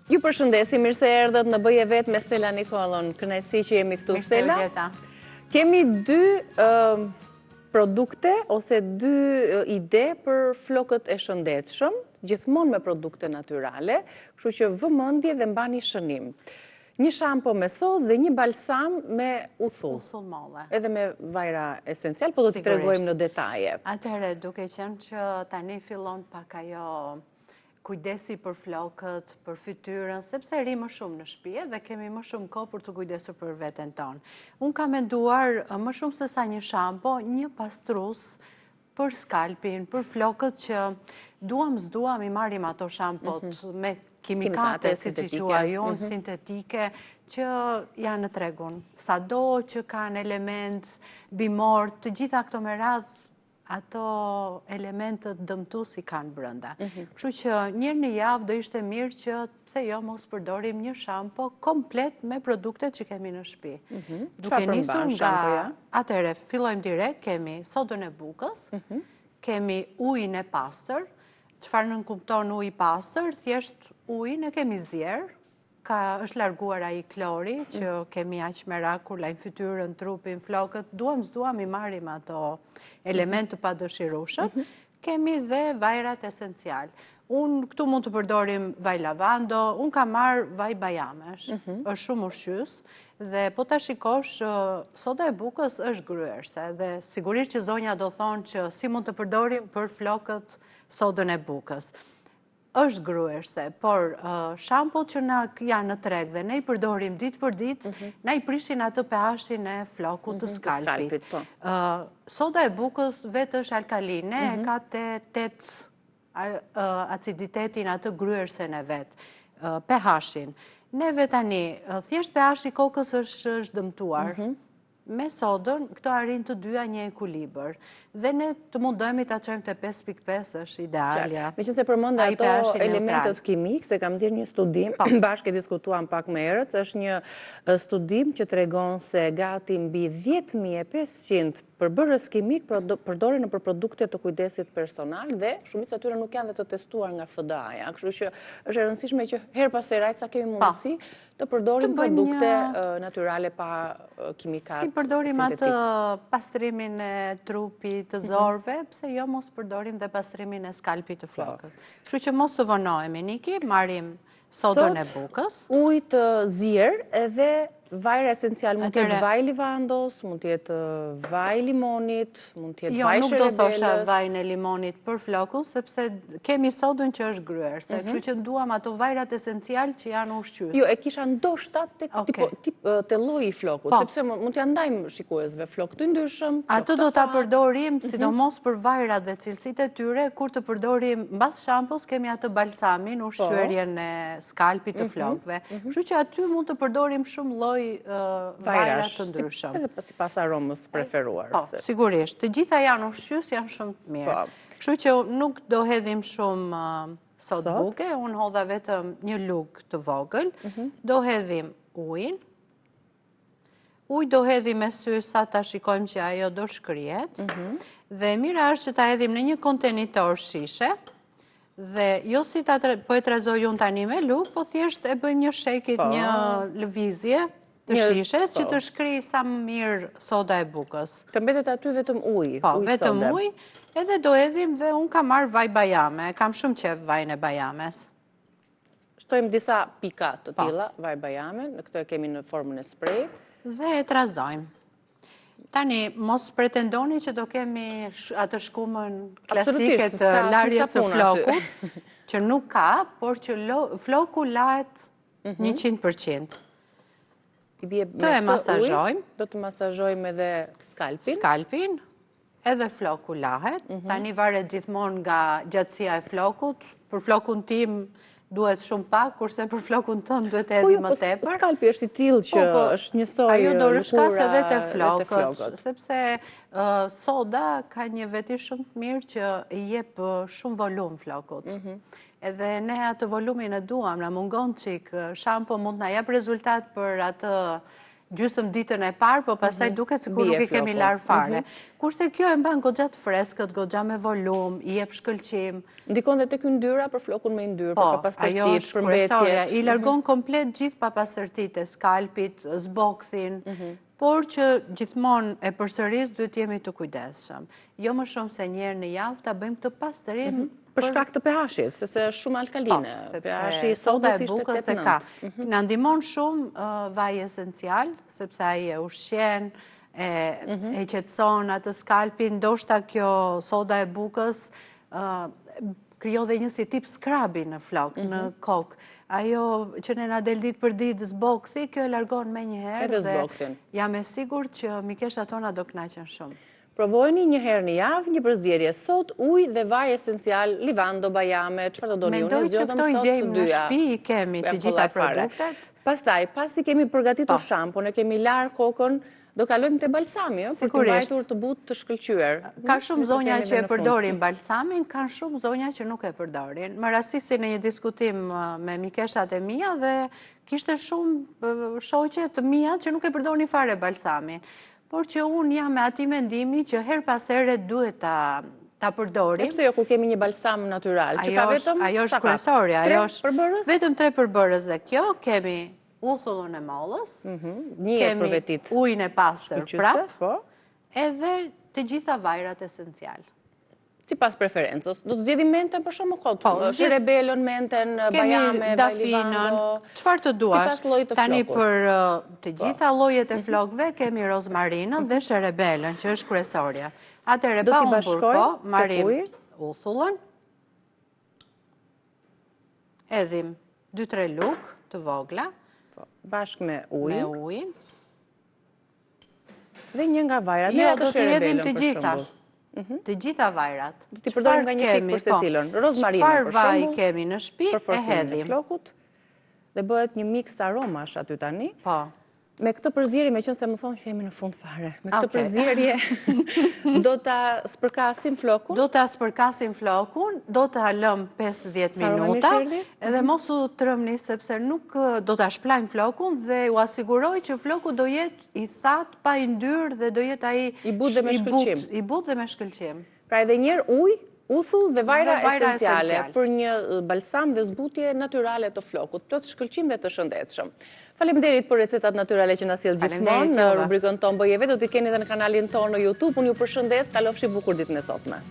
Ju përshëndesim, mirë se erdhët në Bëje Vetë me Stella Nikollon. Kënaqësi që jemi këtu, Stella. Kemi dy produkte ose dy ide për flokët e shëndetshëm, gjithmonë me produkte natyrale, kështu që vëmendje dhe mbani shënim. Një shampo me sodë dhe një balsam me uthull. Edhe me vajra esencial, po do t'i tregojmë në detaje. Atëherë, duke qenë që tani fillon pak ajo kujdesi për flokët, për fytyrën, sepse ri më shumë në shtëpi dhe kemi më shumë kohë për të kujdesur për veten tonë. Unë kam menduar më shumë se sa një shampo, një pastrues për skalpin, për flokët që duam s'duam i marrim ato shampot me kimikate, si që quaj unë, sintetike, që janë në tregun. Sado që kanë element bimor, të gjitha këto me radhë, ato elementët dëmtuesi kanë brenda. Kështu që njërë në javë do ishte mirë që pse jo mos përdorim një shampo komplet me produktet që kemi në shtëpi. Duke nisur nga atëre, fillojmë direkt, kemi sodën e bukës, kemi ujin e pastër. Çfarë nënkupton uji i pastër? Thjesht ujin e kemi zjerë, është larguar ai klori që kemi aq merak kur lajm fytyrën, trupin, flokët, duam s'duam i marrim ato element të padëshirueshëm. Kemi dhe vajrat esencial. Unë këtu mund të përdorim vaj lavando, unë kam marrë vaj bajamesh, është shumë ushqyes dhe po ta shikosh, soda e bukës është gryerse dhe sigurisht që zonja do thonë që si mund të përdorim për flokët sodën e bukës. Është gryerse, por shampot që na janë në treg dhe ne i përdorim ditë për ditë, na i prishin atë pH-in e flokut të skalpit. Soda e bukës vetë është alkaline, ka te 8 aciditetin atë gryersen e vetë, pH-in. Neve tani, thjesht pH-i kokës është dëmtuar. Me sodën, këto arrin të dyja një ekuilibër. Dhe ne të mundojmë ta çojmë te 5.5 është idealja. Meqense përmend ato elementet kimik, se kam gjetur një studim, bashkë diskutuam pak më herët, është një studim që tregon se gati mbi 10.500 përbërës kimik përdoren për produkte të kujdesit personal dhe shumica tyre nuk janë dhe të testuar nga FDA-ja. Kështu që është e rëndësishme që her pas here sa kemi mundësi të përdorim produkte natyrale pa kimikatë. Si përdorim atë pastrimin e trupit, të zorve, pse jo mos përdorim dhe pastrimin e skalpit të flokët. Kështu që mos të vonohemi, Niki, marrim sodën e bukës. Ujë të zier edhe vajra esencial, mund të jetë vaj livandos, mund të jetë vaj limonit, mund të jetë vaj sherebelës. Jo, nuk do thosha vajin e limonit për flokun, sepse kemi sodën që është gryerse, kështu që duam ato vajrat esencial që janë ushqyes. Jo, e kisha ndoshta te lloji i flokut, sepse mund t'ja ndajmë shikuesve flok të ndryshëm. Ato do ta përdorim, sidomos për vajrat dhe cilësitë e tyre, kur të përdorim mbas shampos kemi atë balsamin, ushqyerjen e skalpit të flokëve. Kështu që aty mund të përdorim shumë lloj vajrat të ndryshëm. Edhe sipas aromës preferuar. Po, sigurisht. Të gjitha janë ushqyes, janë shumë të mirë. Kështu që nuk do hedhim shumë sodë buke, unë hodha vetëm një lugë të vogël. Do hedhim ujin. Uj do hedhim me sy sa ta shikojmë që ajo do shkrihet. Dhe mira është që ta hedhim në një kontenitor shishe. Dhe jo si po e trazoj unë tani me lugë, po thjesht e bëjmë një shekit, një lëvizje të shishes që të shkri sa më mirë soda e bukës. Të mbetet aty vetëm ujë. Po, vetëm ujë, edhe do edhim dhe unë kam marrë vaj bajame, kam shumë qef vajin e bajames. Shtojmë disa pika të tilla, vaj bajame, në këtë e kemi në formën e sprej. Dhe e trazojmë. Tani, mos pretendoni që do kemi atë shkumën klasike të larjes së flokut, që nuk ka, por që floku lahet 100%. Të e masazhojmë. Do të masazhojmë edhe skalpin. Skalpin, edhe floku lahet. Tani varet gjithmonë nga gjatësia e flokut. Për flokun tim duhet shumë pak, kurse për flokun tënd duhet edhe më tepër. Skalpi është i tillë që është njësoj ajo do rishkas edhe te flokët, sepse soda ka një veti shumë të mirë që i jep shumë volum flokut. Edhe ne atë volumin e duam, na mungon çik, shampo mund na jap rezultat për atë gjysmë ditën e parë, po pastaj duket sikur nuk I kemi larë fare. Kurse kjo e mban goxha të freskët, goxha me volum, I jep shkëlqim. Ndikon dhe tek yndyra për flokun me yndyrë, për papastërtitë, ajo është kryesorja, I largon komplet gjithë papastërtitë e skalpit, zboksin, por që gjithmonë e përsëris duhet jemi të kujdesshëm. Jo më shumë se një herë në javë ta bëjmë këtë pastërim për shkak të pH-it, sepse është shumë alkaline. pH-i I sodës ishte 8-9. Na ndihmon shumë vaj esencial, sepse ai e ushqen, e qetëson atë skalpin, ndoshta kjo soda e bukës krijon dhe një si tip skrabi në flok, në kokë. Ajo që ne na del ditë për ditë zboksi, kjo e largon menjëherë dhe jam e sigurt që mikeshat tona do kënaqen shumë. Provojeni një herë në javë, një përzierje sot, ujë dhe vaj esencial, livando, bajame, çfarë do doni unë, mendoj që këto I gjejmë në shtëpi, I kemi të gjitha produktet. Pastaj, pasi kemi përgatitur shampon, e kemi larë kokën, do kalojmë te balsami, për të mbajtur të butë të shkëlqyer. Ka shumë zonja që e përdorin balsamin, kanë shumë zonja që nuk e përdorin. Më rastisi në një diskutim me mikeshat e mia dhe kishte shumë shoqe të mia që nuk e përdorin fare balsamin. Por që unë jam me ati mendimi që her pas here duhet ta përdorim. Pse jo kur kemi një balsam natyral, që ka vetëm ajo është kryesorja, ajo është vetëm 3 përbërës dhe kjo, kemi uthullën e mollës, kemi ujin e pastër prap, edhe të gjitha vajrat esencial. Sipas preferencës, do të zgjedhim menten për shumë kohë, sherebelën, menten, bajame, dafinën, çfarë të duash. Tani për të gjitha llojet e flokëve kemi rozmarinën dhe sherebelën, që është kryesorja. Atëherë pa humbur kohë, marrim uthullën, edhim 2-3 lugë të vogla, bashkë me ujë, dhe një nga vajrat, jo, do të hedhim të gjitha. Të gjitha vajrat. Do t'i përdorim nga një klik për secilën. Rozmarinën për shembull. Çfarë vaj kemi në shtëpi e hedhim. Flokut dhe bëhet një mix aromash aty tani. Po. Me këtë përzierje, meqense më thonë që jemi në fund fare. Me këtë përzierje do ta spërkasim flokun. Do ta spërkasim flokun, do ta lëm 5-10 minuta, edhe mos u trëmni sepse nuk do ta shplajm flokun dhe u asiguroj që floku do jetë I thatë, pa yndyrë dhe do jetë ai I butë dhe me shkëlqim. Pra edhe një herë ujë, uthull dhe vajra esenciale për një balsam dhe zbutje natyrale të flokut, të shkëlqim dhe të shëndetshëm. Faleminderit për recetat natyrale që na sjell gjithmonë në rubrikën tonë Bëje Vetë, do t'i keni edhe në kanalin tonë në YouTube. Unë ju përshëndes, kalofshi bukur ditën e sotme.